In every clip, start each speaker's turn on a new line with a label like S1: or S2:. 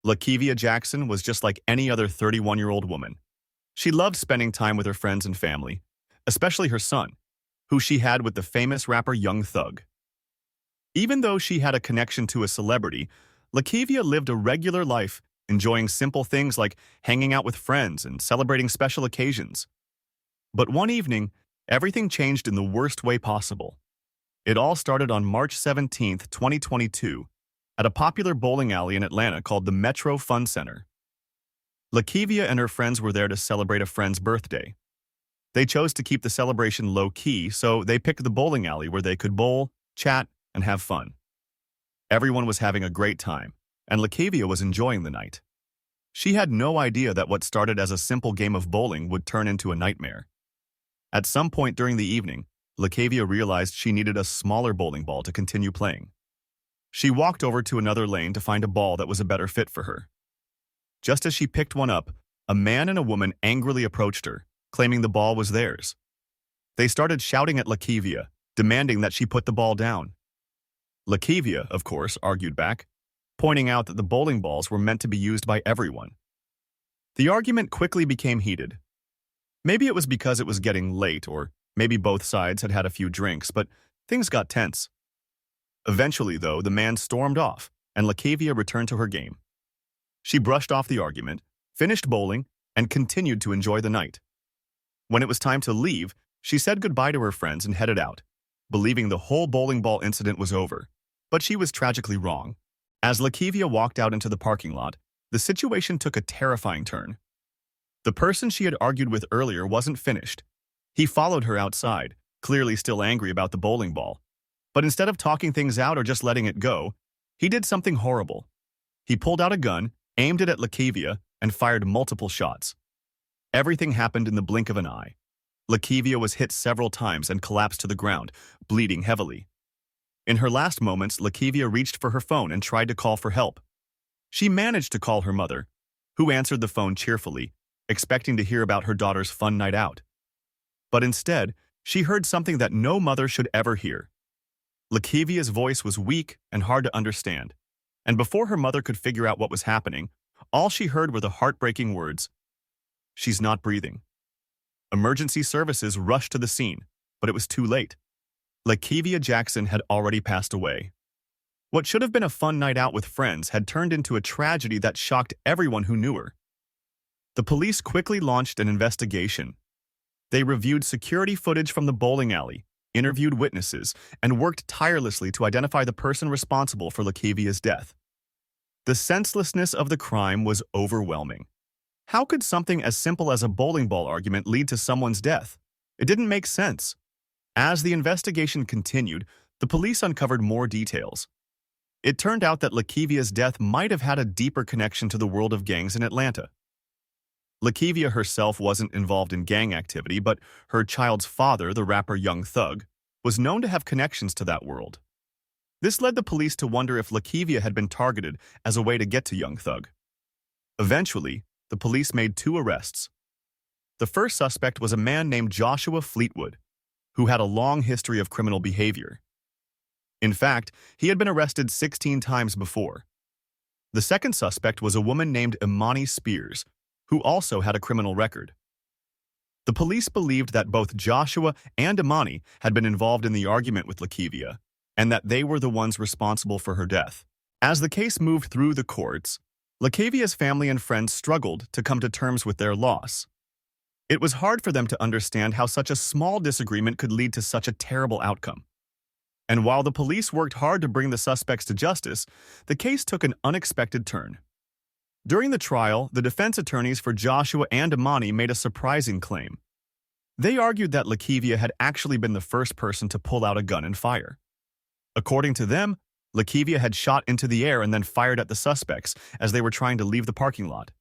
S1: LaKevia Jackson was just like any other 31-year-old woman. She loved spending time with her friends and family, especially her son, who she had with the famous rapper Young Thug. Even though she had a connection to a celebrity, LaKevia lived a regular life, enjoying simple things like hanging out with friends and celebrating special occasions. But one evening, everything changed in the worst way possible. It all started on March 17, 2022, at a popular bowling alley in Atlanta called the Metro Fun Center. LaKevia and her friends were there to celebrate a friend's birthday. They chose to keep the celebration low-key, so they picked the bowling alley where they could bowl, chat, and have fun. Everyone was having a great time, and LaKevia was enjoying the night. She had no idea that what started as a simple game of bowling would turn into a nightmare. At some point during the evening, LaKevia realized she needed a smaller bowling ball to continue playing. She walked over to another lane to find a ball that was a better fit for her. Just as she picked one up, a man and a woman angrily approached her, claiming the ball was theirs. They started shouting at LaKevia, demanding that she put the ball down. LaKevia, of course, argued back, pointing out that the bowling balls were meant to be used by everyone. The argument quickly became heated. Maybe it was because it was getting late, or maybe both sides had had a few drinks, but things got tense. Eventually, though, the man stormed off, and LaKevia returned to her game. She brushed off the argument, finished bowling, and continued to enjoy the night. When it was time to leave, she said goodbye to her friends and headed out, believing the whole bowling ball incident was over. But she was tragically wrong. As LaKevia walked out into the parking lot, the situation took a terrifying turn. The person she had argued with earlier wasn't finished. He followed her outside, clearly still angry about the bowling ball. But instead of talking things out or just letting it go, he did something horrible. He pulled out a gun, aimed it at LaKevia, and fired multiple shots. Everything happened in the blink of an eye. LaKevia was hit several times and collapsed to the ground, bleeding heavily. In her last moments, LaKevia reached for her phone and tried to call for help. She managed to call her mother, who answered the phone cheerfully, expecting to hear about her daughter's fun night out. But instead, she heard something that no mother should ever hear. LaKevia's voice was weak and hard to understand, and before her mother could figure out what was happening, all she heard were the heartbreaking words, "She's not breathing." Emergency services rushed to the scene, but it was too late. LaKevia Jackson had already passed away. What should have been a fun night out with friends had turned into a tragedy that shocked everyone who knew her. The police quickly launched an investigation. They reviewed security footage from the bowling alley, interviewed witnesses, and worked tirelessly to identify the person responsible for LaKevia's death. The senselessness of the crime was overwhelming. How could something as simple as a bowling ball argument lead to someone's death? It didn't make sense. As the investigation continued, the police uncovered more details. It turned out that LaKevia's death might have had a deeper connection to the world of gangs in Atlanta. LaKevia herself wasn't involved in gang activity, but her child's father, the rapper Young Thug, was known to have connections to that world. This led the police to wonder if LaKevia had been targeted as a way to get to Young Thug. Eventually, the police made 2 arrests. The first suspect was a man named Joshua Fleetwood, who had a long history of criminal behavior. In fact, he had been arrested 16 times before. The second suspect was a woman named Imani Spears, who also had a criminal record. The police believed that both Joshua and Imani had been involved in the argument with LaKevia, and that they were the ones responsible for her death. As the case moved through the courts, LaKevia's family and friends struggled to come to terms with their loss. It was hard for them to understand how such a small disagreement could lead to such a terrible outcome. And while the police worked hard to bring the suspects to justice, the case took an unexpected turn. During the trial, the defense attorneys for Joshua and Imani made a surprising claim. They argued that LaKevia had actually been the first person to pull out a gun and fire. According to them, LaKevia had shot into the air and then fired at the suspects as they were trying to leave the parking lot.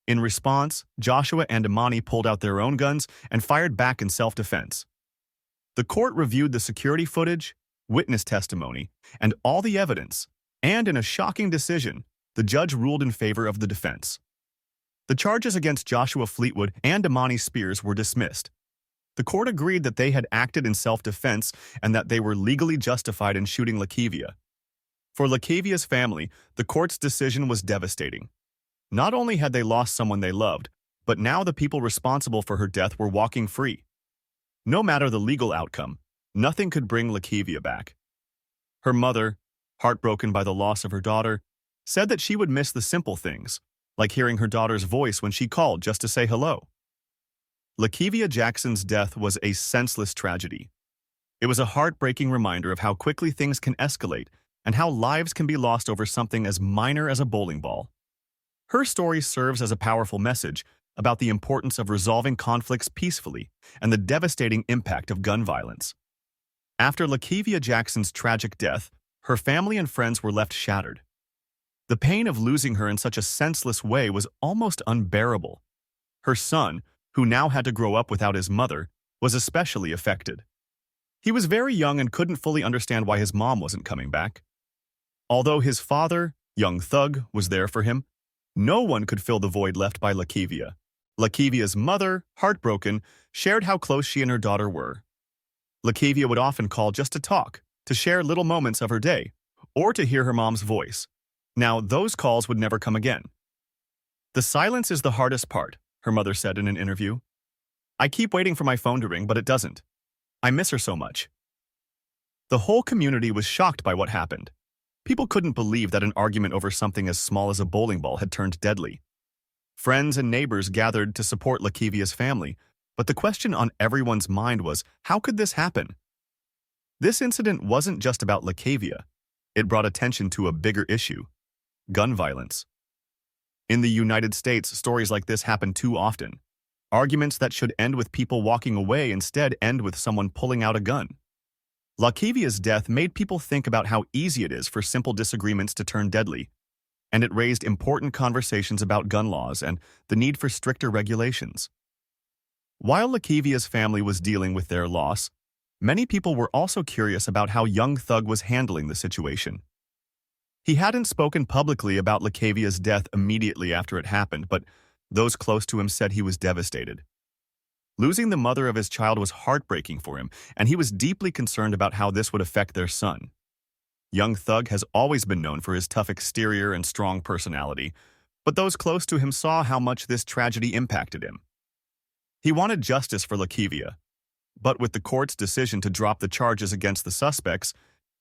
S1: In response, Joshua and Imani pulled out their own guns and fired back in self-defense. The court reviewed the security footage, witness testimony, and all the evidence, and in a shocking decision, the judge ruled in favor of the defense. The charges against Joshua Fleetwood and Imani Spears were dismissed. The court agreed that they had acted in self-defense and that they were legally justified in shooting LaKevia. For LaKevia's family, the court's decision was devastating. Not only had they lost someone they loved, but now the people responsible for her death were walking free. No matter the legal outcome, nothing could bring LaKevia back. Her mother, heartbroken by the loss of her daughter, said that she would miss the simple things, like hearing her daughter's voice when she called just to say hello. LaKevia Jackson's death was a senseless tragedy. It was a heartbreaking reminder of how quickly things can escalate and how lives can be lost over something as minor as a bowling ball. Her story serves as a powerful message about the importance of resolving conflicts peacefully and the devastating impact of gun violence. After LaKevia Jackson's tragic death, her family and friends were left shattered. The pain of losing her in such a senseless way was almost unbearable. Her son, who now had to grow up without his mother, was especially affected. He was very young and couldn't fully understand why his mom wasn't coming back. Although his father, young Thug, was there for him, no one could fill the void left by LaKevia. LaKevia's mother, heartbroken, shared how close she and her daughter were. LaKevia would often call just to talk, to share little moments of her day, or to hear her mom's voice. Now, those calls would never come again. "The silence is the hardest part," her mother said in an interview. "I keep waiting for my phone to ring, but it doesn't. I miss her so much." The whole community was shocked by what happened. People couldn't believe that an argument over something as small as a bowling ball had turned deadly. Friends and neighbors gathered to support LaKevia's family, but the question on everyone's mind was, how could this happen? This incident wasn't just about LaKevia. It brought attention to a bigger issue: gun violence. In the United States, stories like this happen too often. Arguments that should end with people walking away instead end with someone pulling out a gun. LaKevia's death made people think about how easy it is for simple disagreements to turn deadly, and it raised important conversations about gun laws and the need for stricter regulations. While LaKevia's family was dealing with their loss, many people were also curious about how young Thug was handling the situation. He hadn't spoken publicly about LaKevia's death immediately after it happened, but those close to him said he was devastated. Losing the mother of his child was heartbreaking for him, and he was deeply concerned about how this would affect their son. Young Thug has always been known for his tough exterior and strong personality, but those close to him saw how much this tragedy impacted him. He wanted justice for LaKevia, but with the court's decision to drop the charges against the suspects,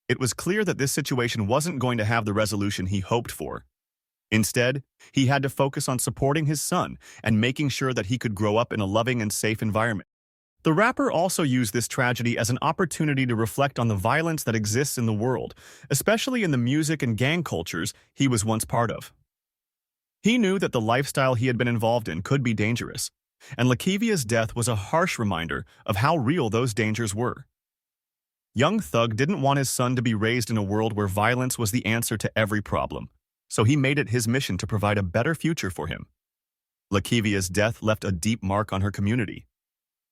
S1: it was clear that this situation wasn't going to have the resolution he hoped for. Instead, he had to focus on supporting his son and making sure that he could grow up in a loving and safe environment. The rapper also used this tragedy as an opportunity to reflect on the violence that exists in the world, especially in the music and gang cultures he was once part of. He knew that the lifestyle he had been involved in could be dangerous, and LaKevia's death was a harsh reminder of how real those dangers were. Young Thug didn't want his son to be raised in a world where violence was the answer to every problem, so he made it his mission to provide a better future for him. LaKevia's death left a deep mark on her community.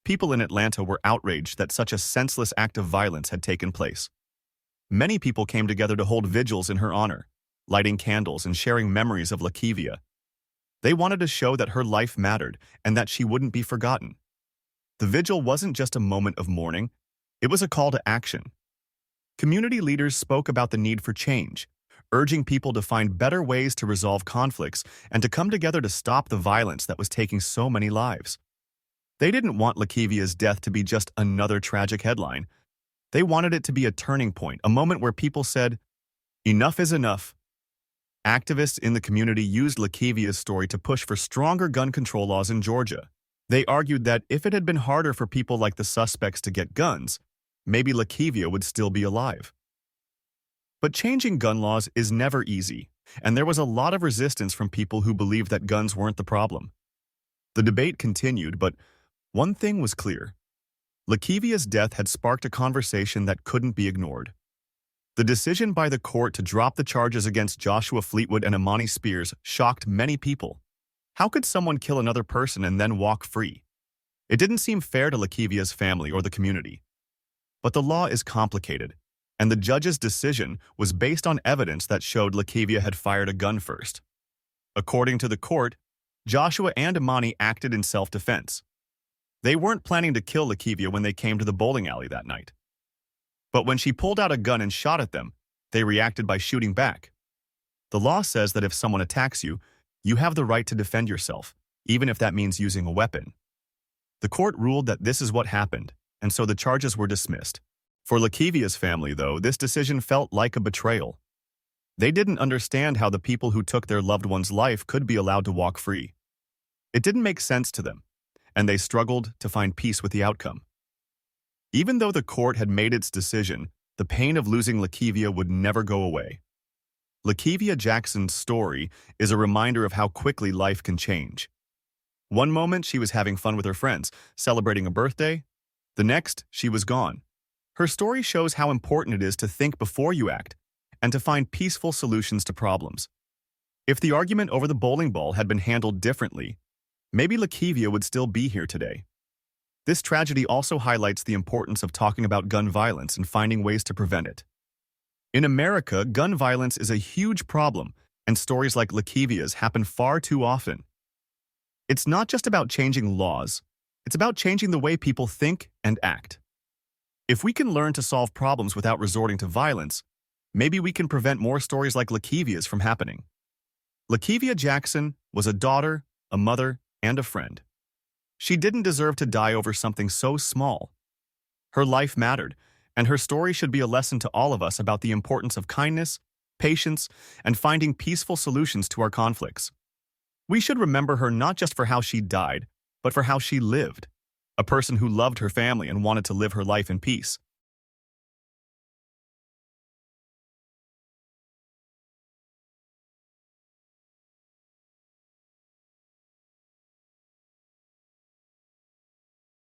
S1: People in Atlanta were outraged that such a senseless act of violence had taken place. Many people came together to hold vigils in her honor, lighting candles and sharing memories of LaKevia. They wanted to show that her life mattered and that she wouldn't be forgotten. The vigil wasn't just a moment of mourning, it was a call to action. Community leaders spoke about the need for change, urging people to find better ways to resolve conflicts and to come together to stop the violence that was taking so many lives. They didn't want LaKevia's death to be just another tragic headline. They wanted it to be a turning point, a moment where people said, "Enough is enough." Activists in the community used LaKevia's story to push for stronger gun control laws in Georgia. They argued that if it had been harder for people like the suspects to get guns, maybe LaKevia would still be alive. But changing gun laws is never easy, and there was a lot of resistance from people who believed that guns weren't the problem. The debate continued, but one thing was clear. LaKevia's death had sparked a conversation that couldn't be ignored. The decision by the court to drop the charges against Joshua Fleetwood and Imani Spears shocked many people. How could someone kill another person and then walk free? It didn't seem fair to LaKevia's family or the community. But the law is complicated, and the judge's decision was based on evidence that showed LaKevia had fired a gun first. According to the court, Joshua and Imani acted in self-defense. They weren't planning to kill LaKevia when they came to the bowling alley that night. But when she pulled out a gun and shot at them, They reacted by shooting back. The law says that if someone attacks you, you have the right to defend yourself, even if that means using a weapon. The court ruled that this is what happened, and so the charges were dismissed. For LaKevia's family, though, this decision felt like a betrayal. They didn't understand how the people who took their loved one's life could be allowed to walk free. It didn't make sense to them, and they struggled to find peace with the outcome. Even though the court had made its decision, the pain of losing LaKevia would never go away. LaKevia Jackson's story is a reminder of how quickly life can change. One moment she was having fun with her friends, celebrating a birthday. The next, she was gone. Her story shows how important it is to think before you act and to find peaceful solutions to problems. If the argument over the bowling ball had been handled differently, maybe LaKevia would still be here today. This tragedy also highlights the importance of talking about gun violence and finding ways to prevent it. In America, gun violence is a huge problem, and stories like LaKevia's happen far too often. It's not just about changing laws, it's about changing the way people think and act. If we can learn to solve problems without resorting to violence, maybe we can prevent more stories like LaKevia's from happening. LaKevia Jackson was a daughter, a mother, and a friend. She didn't deserve to die over something so small. Her life mattered, and her story should be a lesson to all of us about the importance of kindness, patience, and finding peaceful solutions to our conflicts. We should remember her not just for how she died, but for how she lived, a person who loved her family and wanted to live her life in peace.